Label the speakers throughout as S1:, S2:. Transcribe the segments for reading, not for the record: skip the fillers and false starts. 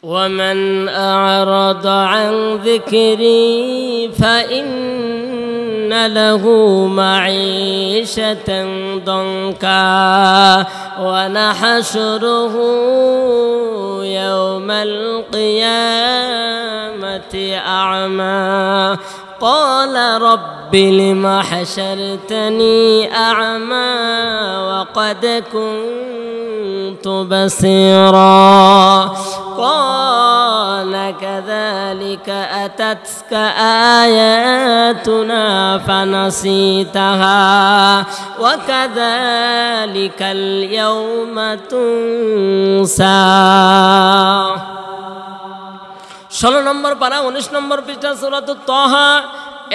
S1: ومن أعرض عن ذكري فإن له معيشة ضنكا ونحشره يوم القيامة أعمى قال رب لم حشرتني أعمى وقد كنت بصيرا قال كذلك أتتك آياتنا فنسيتها وكذلك اليوم تنسى 16 নম্বর পারা 19 নম্বর পৃষ্ঠা সূরাতুত তাহা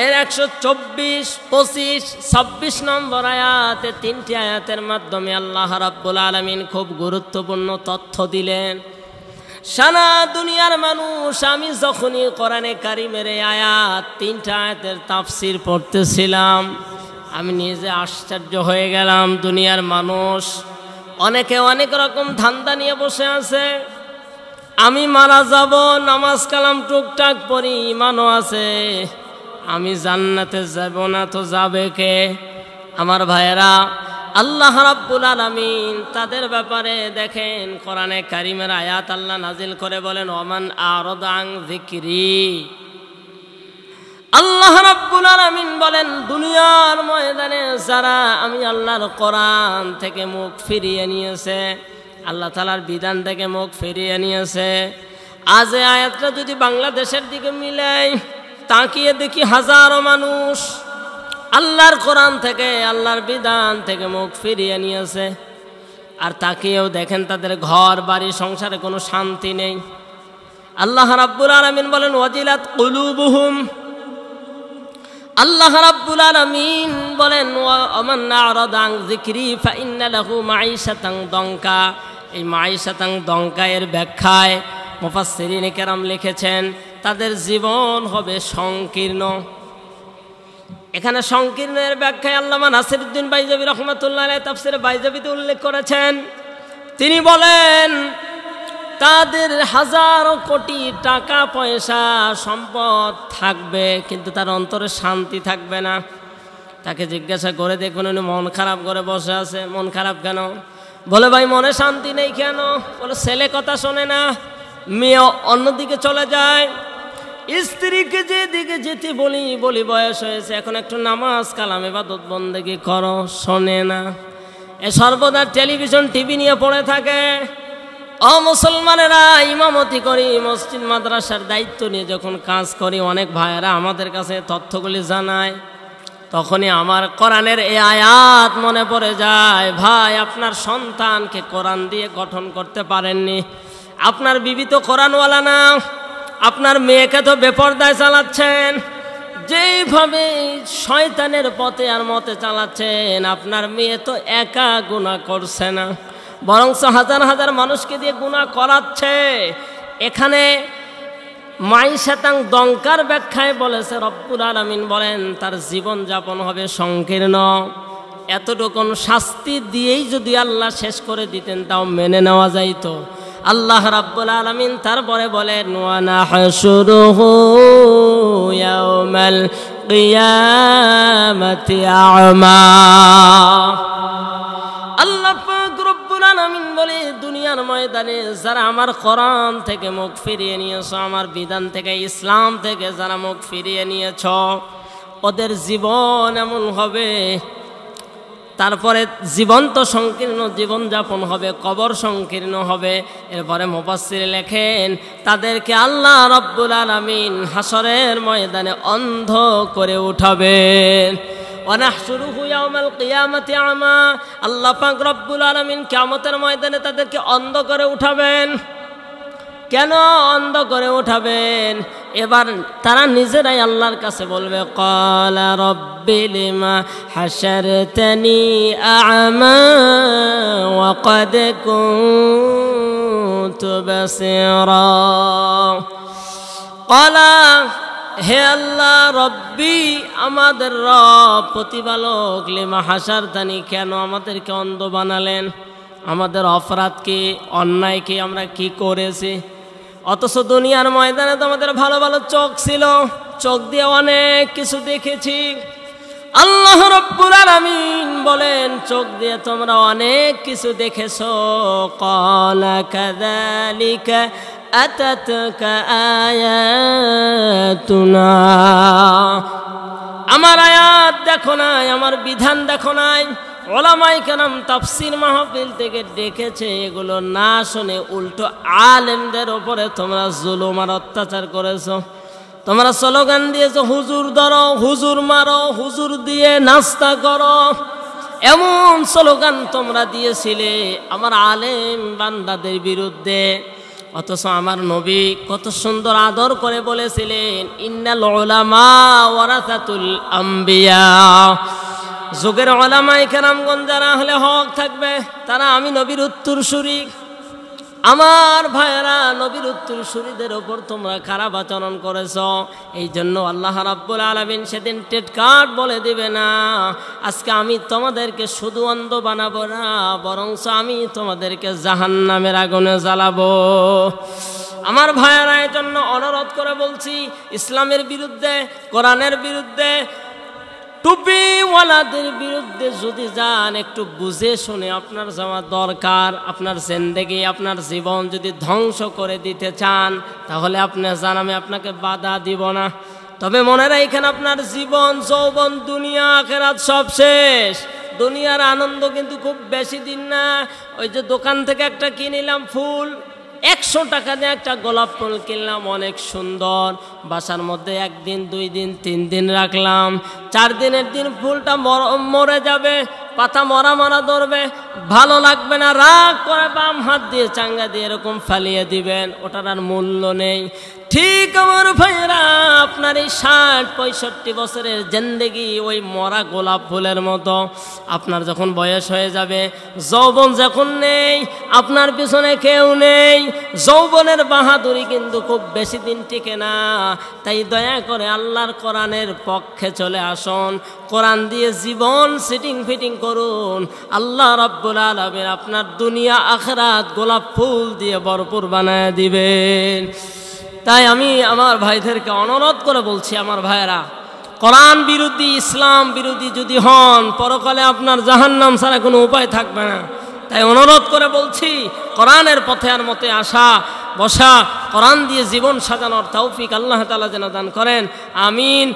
S1: এর 124, 25, 26 নম্বর আয়াতে তিনটি আয়াতের মাধ্যমে আল্লাহ রাব্বুল আলামিন খুব গুরুত্বপূর্ণ তথ্য দিলেন। সারা দুনিয়ার মানুষ, আমি যখনই কোরআনে কারিমের এই আয়াত তিনটা আয়াতের তাফসীর পড়তেছিলাম আমি নিজে আশ্চর্য হয়ে গেলাম। দুনিয়ার মানুষ অনেকে অনেক রকম ধান্দা নিয়ে বসে আছে। আমি মারা যাব, নামাজ কালাম টুকটাক পড়ি, ইমানও আছে, আমি জান্নাতে যাব না তো যাবে কে? আমার ভাইয়েরা, আল্লাহ রাব্বুল আলামিন তাদের ব্যাপারে দেখেন কোরআনে কারিমের আয়াত আল্লাহ নাজিল করে বলেন ওমান আরাদা আন যিকরি। আল্লাহ রাব্বুল আলামিন বলেন দুনিয়ার ময়দানে যারা আমি আল্লাহর কোরআন থেকে মুখ ফিরিয়ে নিয়েছে, আল্লাহ তাআলার বিধান থেকে মুখ ফিরিয়ে নিয়েছে। আজ এই আয়াতটা যদি বাংলাদেশের দিকে মিলাই, তাকিয়ে দেখি হাজারো মানুষ আল্লাহর কোরআন থেকে, আল্লাহর বিধান থেকে মুখ ফিরিয়ে নিয়েছে। আর তাকিয়েও দেখেন তাদের ঘর বাড়ি সংসারে কোনো শান্তি নেই। আল্লাহ রাব্বুল আলামিন বলেন ওয়াজিলাত কুলুবুহুম। আল্লাহ রাব্বুল আলামিন বলেন ওয়ামান আরাদা আন যিকরি ফাইন্না লাহু মাঈশাতান দঙ্কা। এই মাঈশাতান দঙ্কা এর ব্যাখ্যায় মুফাসসিরিনে কেরাম লিখেছেন তাদের জীবন হবে সংকীর্ণ। এখানে সংকীর্ণের ব্যাখ্যায় আল্লামা নাসিরউদ্দিন বাইজাবি রাহমাতুল্লাহ আলাইহি তাফসীরে বাইজাবিতে উল্লেখ করেছেন। তিনি বলেন তাদের হাজারো কোটি টাকা পয়সা সম্পদ থাকবে কিন্তু তার অন্তরে শান্তি থাকবে না। তাকে জিজ্ঞাসা করে দেখুন উনি মন খারাপ করে বসে আছে। মন খারাপ কেন? বলে ভাই মনে শান্তি নেই কেন? বলে ছেলে কথা শোনে না, মেয়ে অন্যদিকে চলে যায়, স্ত্রীকে যেদিকে যেতে বলি বয়স হয়েছে, এখন একটু নামাজ কালাম ইবাদত বন্দেগী করো, শোনে না। এ সর্বদা টেলিভিশন টিভি নিয়ে পড়ে থাকে। মুসলমানেরা ইমামতি করি, মসজিদ মাদ্রাসার দায়িত্ব নিয়ে যখন কাজ করি, অনেক ভাইয়েরা আমাদের কাছে তথ্যগুলি জানায়, তখনই আমার কোরআনের এই আয়াত মনে পড়ে যায়। ভাই আপনার সন্তানকে কোরআন দিয়ে গঠন করতে পারেননি, আপনার বিবি তো কোরআনওয়ালা না, আপনার মেয়েকে তো বেপরদায় চালাচ্ছেন, যেইভাবে শয়তানের পথে আর মতে চালাচ্ছেন, আপনার মেয়ে তো একা গুনাহ করছে না, বরং হাজার হাজার মানুষকে দিয়ে গুনাহ করাচ্ছে। এখানে মাঈশাতান দঙ্কার ব্যাখ্যায় বলেছে রব্বুল আলামিন বলেন তার জীবন যাপন হবে সংকীর্ণ। এতটুকুন শাস্তি দিয়েই যদি আল্লাহ শেষ করে দিতেন তাও মেনে নেওয়া যাইতো। আল্লাহ রাব্বুল আলামিন তারপরে বলেন ওয়া নাহশুরুহু ইয়াওমাল কিয়ামাতি আ'মা। আল্লাহ পাক রব্বুল আলামিন বলে দুনিয়ার ময়দানে যারা আমার কোরআন থেকে মুখ ফিরিয়ে নিয়েছো, আমার বিধান থেকে ইসলাম থেকে যারা মুখ ফিরিয়ে নিয়েছ, ওদের জীবন এমন হবে, তারপরে জীবন তো সংকীর্ণ জীবনযাপন হবে, কবর সংকীর্ণ হবে। এরপরে মুফাসসির লেখেন তাদেরকে আল্লাহ রাব্বুল আলামিন হাসরের ময়দানে অন্ধ করে উঠাবেন। ওয়ানাহশুরুহু ইয়াওমাল কিয়ামাতি আমা। আল্লাহ পাক রব্বুল আলামিন কিয়ামতের ময়দানে তাদেরকে অন্ধ করে উঠাবেন। কেন অন্ধ করে উঠাবেন? এবার তারা নিজেরাই আল্লাহর কাছে বলবে ক্বালা রাব্বি লিমা হাশারতানি আ'মা ওয়া ক্বাদ কুনতু বাসীরা। ক্বালা হে আল্লাহ রব্বি, আমাদের রব প্রতিপালক, লিমা হাশারতানি, কেন আমাদেরকে অন্ধ বানালেন? আমাদের অপরাধ কি, অন্যায় কি, আমরা কি করেছি? অথচ দুনিয়ার ময়দানে তোমাদের ভালো ভালো চোখ ছিল, চোখ দিয়ে অনেক কিছু দেখেছি। আল্লাহ রাব্বুল আলামিন বলেন চোখ দিয়ে তোমরা অনেক কিছু দেখেছো। ক্বালা কাযালিকা আতাতকা আয়াতুনা, আমার আয়াত দেখো নাই, আমার বিধান দেখো নাই। ওলামায়ে কেরাম তাফসীর মাহফিল থেকে ডেকেছে, এগুলো না শুনে উল্টো আলেমদের উপরে তোমরা জুলুম আর অত্যাচার করেছো। তোমরা স্লোগান দিয়েছো হুজুর ধরো, হুজুর মারো, হুজুর দিয়ে নাস্তা করো, এমন স্লোগান তোমরা দিয়েছিলে আমার আলেম বান্দাদের বিরুদ্ধে। অথচ আমার নবী কত সুন্দর আদর করে বলেছিলেন ইন্নাল উলামা ওয়ারাসাতুল আম্বিয়া, যুগের উলামায়ে কেরামগণ যারা আহলে হক থাকবে তারা আমি নবীর উত্তরসূরি। আমার ভাইয়েরা, নবীর উত্তরসূরিদের ওপর তোমরা খারাপ আচরণ করেছ। এই জন্য আল্লাহ রাব্বুল আলামিন সেদিন টেটকাট বলে দিবে না, আজকে আমি তোমাদেরকে শুধু অন্ধ বানাবো না, বরঞ্চ আমি তোমাদেরকে জাহান্নামের আগুনে জ্বালাবো। আমার ভাইয়েরা, এই জন্য অনুরোধ করে বলছি, ইসলামের বিরুদ্ধে, কোরআনের বিরুদ্ধে, টুপিওয়ালাদের বিরুদ্ধে যদি যান, একটু বুঝে শুনে আপনার যাওয়া দরকার। আপনার জিন্দেগি, আপনার জীবন যদি ধ্বংস করে দিতে চান তাহলে আপনি যান, আমি আপনাকে বাধা দিব না। তবে মনে রাখেন, আপনার জীবন, যৌবন, দুনিয়া আখিরাত সব শেষ। দুনিয়ার আনন্দ কিন্তু খুব বেশি দিন না। ওই যে দোকান থেকে একটা কিনিলাম ফুল, 100 টাকা দিয়ে একটা গোলাপ ফুল কিনলাম, অনেক সুন্দর, বাসার মধ্যে 1 দিন 2 দিন 3 দিন রাখলাম, 4 দিনের দিন ফুলটা মরে যাবে, পাতা মরা মরা ধরবে, ভালো লাগবে না, রাগ করে বাম হাত দিয়ে চাঙ্গা দিয়ে এরকম ফালিয়ে দিবেন, ওটার আর মূল্য নেই। ঠিক আমার ভাইয়েরা, আপনার এই 60-65 বছরের জিন্দেগি ওই মরা গোলাপ ফুলের মতো। আপনার যখন বয়স হয়ে যাবে, যৌবন যখন নেই, আপনার পিছনে কেউ নেই, যৌবনের বাহাদুরি কিন্তু খুব বেশি দিন টিকে না। তাই দয়া করে আল্লাহর কোরআনের পক্ষে চলে আসুন, কোরআন দিয়ে জীবন সিটিং ফিটিং করুন। আল্লাহ রাব্বুল আলামিন আপনার দুনিয়া আখিরাত গোলাপ ফুল দিয়ে ভরপুর বানায় দিবেন। তাই আমি আমার ভাইদেরকে অনুরোধ করে বলছি, আমার ভাইয়েরা, কোরআন বিরোধী, ইসলাম বিরোধী যদি হন, পরকালে আপনার জাহান্নাম ছাড়া কোনো উপায় থাকবে না। তাই অনুরোধ করে বলছি, কোরআনের পথে আর মতে আসা বসা, কোরআন দিয়ে জীবন সাজানোর তৌফিক আল্লাহ তাআলা যেন দান করেন। আমিন।